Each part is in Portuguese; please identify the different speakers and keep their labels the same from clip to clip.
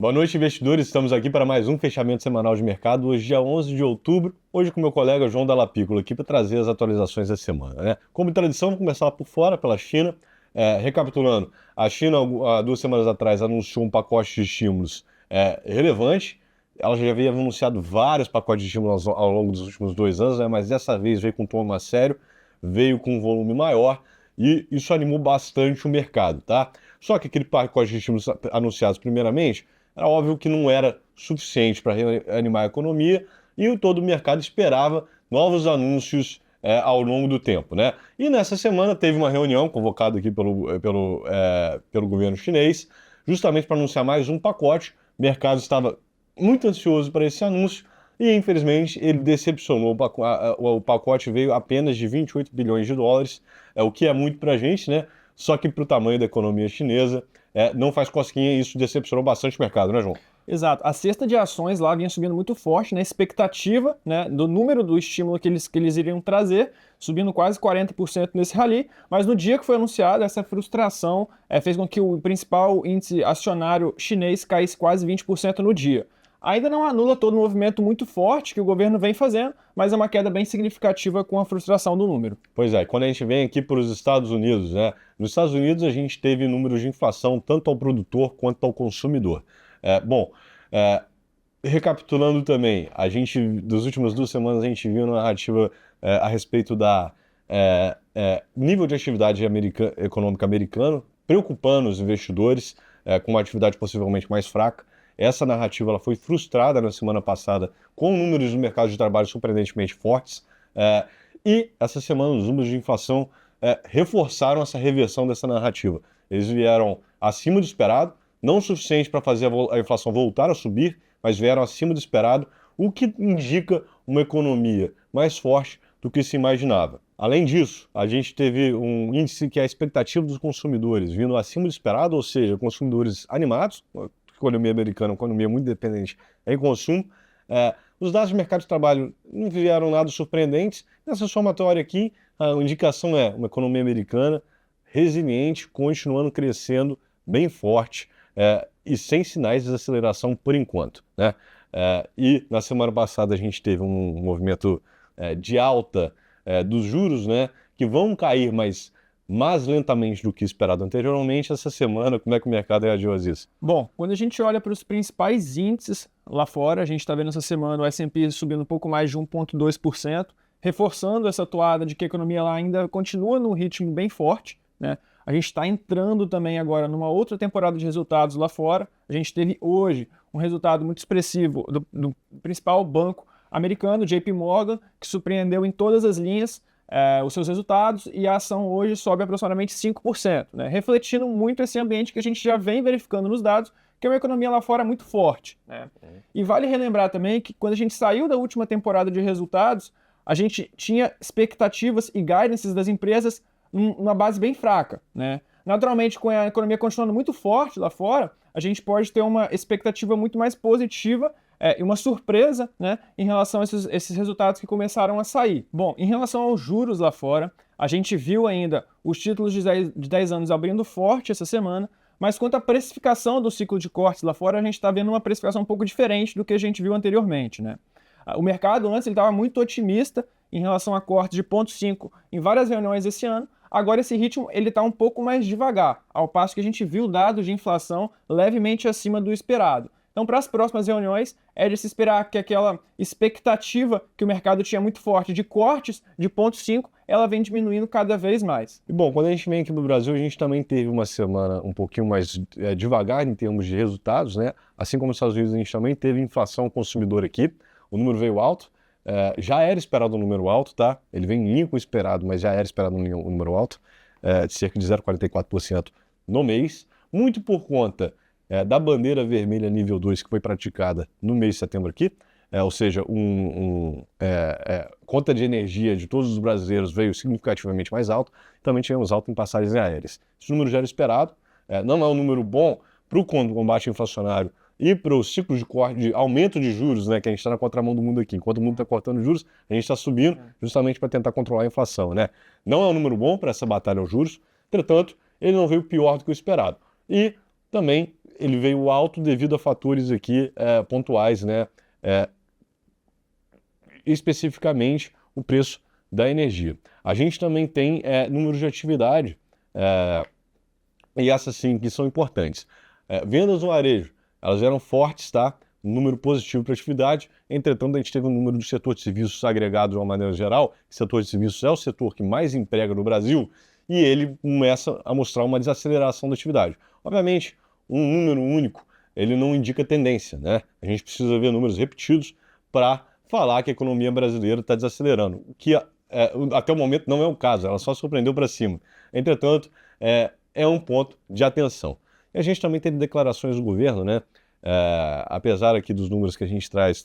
Speaker 1: Boa noite, investidores. Estamos aqui para mais um fechamento semanal de mercado, hoje, dia 11 de outubro. Hoje, com meu colega João Dalla Piccola aqui para trazer as atualizações da semana, né? Como tradição, vamos começar por fora, pela China. Recapitulando, a China, há 2 semanas atrás, anunciou um pacote de estímulos relevante. Ela já havia anunciado vários pacotes de estímulos ao longo dos últimos 2 anos, né? Mas dessa vez veio com um tom mais sério, veio com um volume maior e isso animou bastante o mercado, tá? Só que aquele pacote de estímulos anunciados primeiramente era óbvio que não era suficiente para reanimar a economia e todo o mercado esperava novos anúncios ao longo do tempo, né? E nessa semana teve uma reunião convocada aqui pelo governo chinês, justamente para anunciar mais um pacote. O mercado estava muito ansioso para esse anúncio e, infelizmente, ele decepcionou. O pacote veio apenas de 28 bilhões de dólares, o que é muito para a gente, né? Só que para o tamanho da economia chinesa, não faz cosquinha e isso decepcionou bastante o mercado, né, João?
Speaker 2: Exato. A cesta de ações lá vinha subindo muito forte, né? Expectativa, né, do número do estímulo que eles iriam trazer, subindo quase 40% nesse rally, mas no dia que foi anunciado, essa frustração fez com que o principal índice acionário chinês caísse quase 20% no dia. Ainda não anula todo o movimento muito forte que o governo vem fazendo, mas é uma queda bem significativa com a frustração do número.
Speaker 1: Pois é, quando a gente vem aqui para os Estados Unidos, né? Nos Estados Unidos a gente teve números de inflação tanto ao produtor quanto ao consumidor. Bom, é, recapitulando também, das últimas 2 semanas, a gente viu uma narrativa a respeito da nível de atividade econômica americano, preocupando os investidores com uma atividade possivelmente mais fraca. Essa narrativa ela foi frustrada na semana passada com números do mercado de trabalho surpreendentemente fortes. E essa semana os números de inflação reforçaram essa reversão dessa narrativa. Eles vieram acima do esperado, não o suficiente para fazer a inflação voltar a subir, mas vieram acima do esperado, o que indica uma economia mais forte do que se imaginava. Além disso, a gente teve um índice que é a expectativa dos consumidores vindo acima do esperado, ou seja, consumidores animados, a economia americana é uma economia muito dependente em consumo. Os dados do mercado de trabalho não vieram nada surpreendentes. Nessa somatória aqui, a indicação é uma economia americana resiliente, continuando crescendo bem forte, e sem sinais de desaceleração por enquanto, né? E na semana passada a gente teve um movimento de alta dos juros, né, que vão cair, mas mais lentamente do que esperado anteriormente. Essa semana, como é que o mercado reagiu a isso?
Speaker 2: Bom, quando a gente olha para os principais índices lá fora, a gente está vendo essa semana o S&P subindo um pouco mais de 1,2%, reforçando essa toada de que a economia lá ainda continua num ritmo bem forte, né? A gente está entrando também agora numa outra temporada de resultados lá fora. A gente teve hoje um resultado muito expressivo do principal banco americano, JP Morgan, que surpreendeu em todas as linhas os seus resultados, e a ação hoje sobe aproximadamente 5%, né? Refletindo muito esse ambiente que a gente já vem verificando nos dados, que é uma economia lá fora muito forte, né? E vale relembrar também que quando a gente saiu da última temporada de resultados, a gente tinha expectativas e guidances das empresas numa base bem fraca, né? Naturalmente, com a economia continuando muito forte lá fora, a gente pode ter uma expectativa muito mais positiva e uma surpresa, né, em relação a esses resultados que começaram a sair. Bom, em relação aos juros lá fora, a gente viu ainda os títulos de 10 anos abrindo forte essa semana, mas quanto à precificação do ciclo de cortes lá fora, a gente está vendo uma precificação um pouco diferente do que a gente viu anteriormente, né? O mercado antes estava muito otimista em relação a cortes de 0,5 em várias reuniões esse ano. Agora esse ritmo ele está um pouco mais devagar, ao passo que a gente viu dados de inflação levemente acima do esperado. Então, para as próximas reuniões, é de se esperar que aquela expectativa que o mercado tinha muito forte de cortes de 0,5, ela vem diminuindo cada vez mais.
Speaker 1: E bom, quando a gente vem aqui no Brasil, a gente também teve uma semana um pouquinho mais devagar em termos de resultados, né? Assim como nos Estados Unidos, a gente também teve inflação consumidor aqui. O número veio alto, já era esperado um número alto, tá? Ele vem em linha com o esperado, mas já era esperado um número alto, de cerca de 0,44% no mês, muito por conta da bandeira vermelha nível 2 que foi praticada no mês de setembro aqui, ou seja, conta de energia de todos os brasileiros veio significativamente mais alto. Também tivemos alto em passagens aéreas. Esse número já era esperado, não é um número bom para o combate inflacionário e para o ciclo de aumento de juros, né, que a gente está na contramão do mundo aqui. Enquanto o mundo está cortando juros, a gente está subindo justamente para tentar controlar a inflação, né? Não é um número bom para essa batalha aos juros, entretanto, ele não veio pior do que o esperado. E também ele veio alto devido a fatores aqui pontuais, né? Especificamente o preço da energia. A gente também tem números de atividade, e essas sim que são importantes. Vendas no varejo, elas eram fortes, tá? Um número positivo para atividade. Entretanto, a gente teve um número do setor de serviços agregado de uma maneira geral. O setor de serviços é o setor que mais emprega no Brasil e ele começa a mostrar uma desaceleração da atividade. Obviamente, um número único, ele não indica tendência, né? A gente precisa ver números repetidos para falar que a economia brasileira está desacelerando, o que até o momento não é o caso, ela só surpreendeu para cima. Entretanto, é um ponto de atenção. E a gente também teve declarações do governo, né? Apesar aqui dos números que a gente traz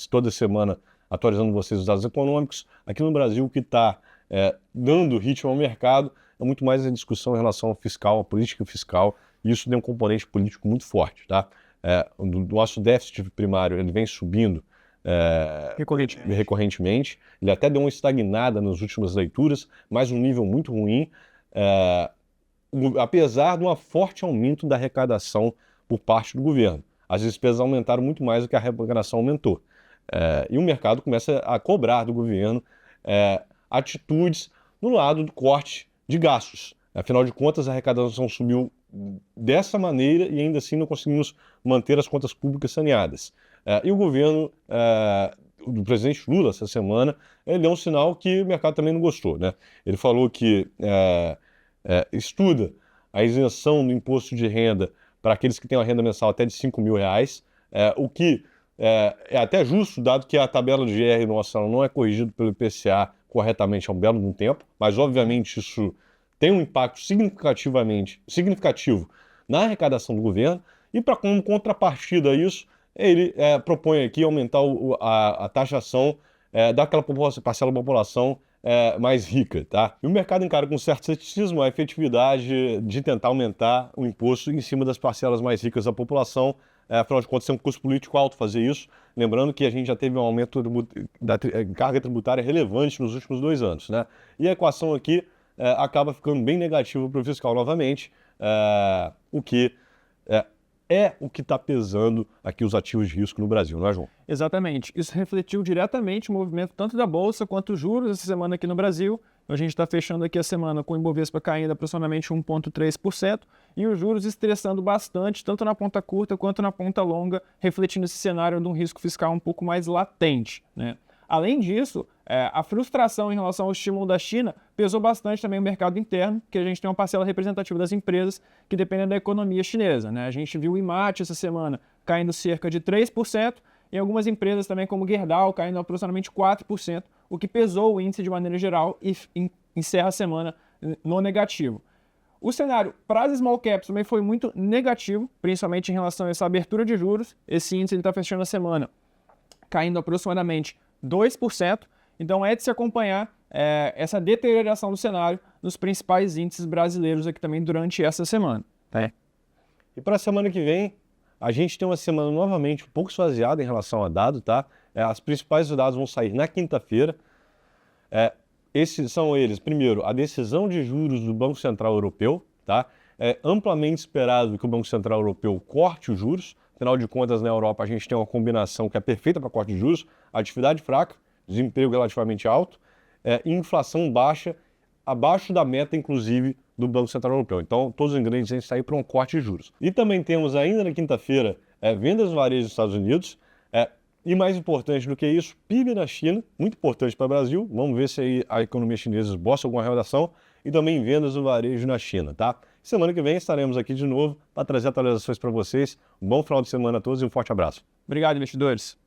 Speaker 1: toda semana atualizando vocês os dados econômicos, aqui no Brasil o que está dando ritmo ao mercado é muito mais a discussão em relação ao fiscal, à política fiscal, e isso tem um componente político muito forte, tá? O nosso déficit primário ele vem subindo recorrentemente, ele até deu uma estagnada nas últimas leituras, mas um nível muito ruim, apesar de um forte aumento da arrecadação por parte do governo. As despesas aumentaram muito mais do que a arrecadação aumentou. E o mercado começa a cobrar do governo atitudes no lado do corte de gastos. Afinal de contas, a arrecadação subiu dessa maneira e ainda assim não conseguimos manter as contas públicas saneadas. E o governo do presidente Lula, essa semana, ele deu um sinal que o mercado também não gostou, né? Ele falou que estuda a isenção do imposto de renda para aqueles que têm uma renda mensal até de R$ 5.000, o que é até justo, dado que a tabela de GR nossa não é corrigida pelo IPCA corretamente há um belo de um tempo, mas obviamente isso tem um impacto significativo na arrecadação do governo, e para como contrapartida a isso, ele propõe aqui aumentar a taxação daquela parcela da população mais rica, tá? E o mercado encara com certo ceticismo a efetividade de tentar aumentar o imposto em cima das parcelas mais ricas da população. Afinal de contas, é um custo político alto fazer isso. Lembrando que a gente já teve um aumento da carga tributária relevante nos últimos 2 anos, né? E a equação aqui acaba ficando bem negativa para o fiscal novamente, o que o que está pesando aqui os ativos de risco no Brasil, não é, João?
Speaker 2: Exatamente. Isso refletiu diretamente o movimento tanto da Bolsa quanto os juros essa semana aqui no Brasil. A gente está fechando aqui a semana com o Ibovespa caindo aproximadamente 1,3% e os juros estressando bastante, tanto na ponta curta quanto na ponta longa, refletindo esse cenário de um risco fiscal um pouco mais latente, né? Além disso, a frustração em relação ao estímulo da China pesou bastante também o mercado interno, que a gente tem uma parcela representativa das empresas que dependem da economia chinesa, né? A gente viu o IMAT essa semana caindo cerca de 3%, e algumas empresas também como Gerdau caindo aproximadamente 4%, o que pesou o índice de maneira geral e encerra a semana no negativo. O cenário para as small caps também foi muito negativo, principalmente em relação a essa abertura de juros. Esse índice está fechando a semana caindo aproximadamente 2%, então é de se acompanhar essa deterioração do cenário nos principais índices brasileiros aqui também durante essa semana.
Speaker 1: E para a semana que vem, a gente tem uma semana novamente um pouco esvaziada em relação a dado, tá? As principais dados vão sair na quinta-feira. Esses são eles, primeiro, a decisão de juros do Banco Central Europeu, tá? É amplamente esperado que o Banco Central Europeu corte os juros. Afinal de contas, na Europa a gente tem uma combinação que é perfeita para corte de juros, atividade fraca, desemprego relativamente alto, e inflação baixa, abaixo da meta, inclusive, do Banco Central Europeu. Então, todos os ingredientes saem para um corte de juros. E também temos ainda na quinta-feira vendas no varejo dos Estados Unidos, e mais importante do que isso, PIB na China, muito importante para o Brasil. Vamos ver se aí a economia chinesa esboça alguma redação, e também vendas no varejo na China, tá? Semana que vem estaremos aqui de novo para trazer atualizações para vocês. Um bom final de semana a todos e um forte abraço.
Speaker 2: Obrigado, investidores.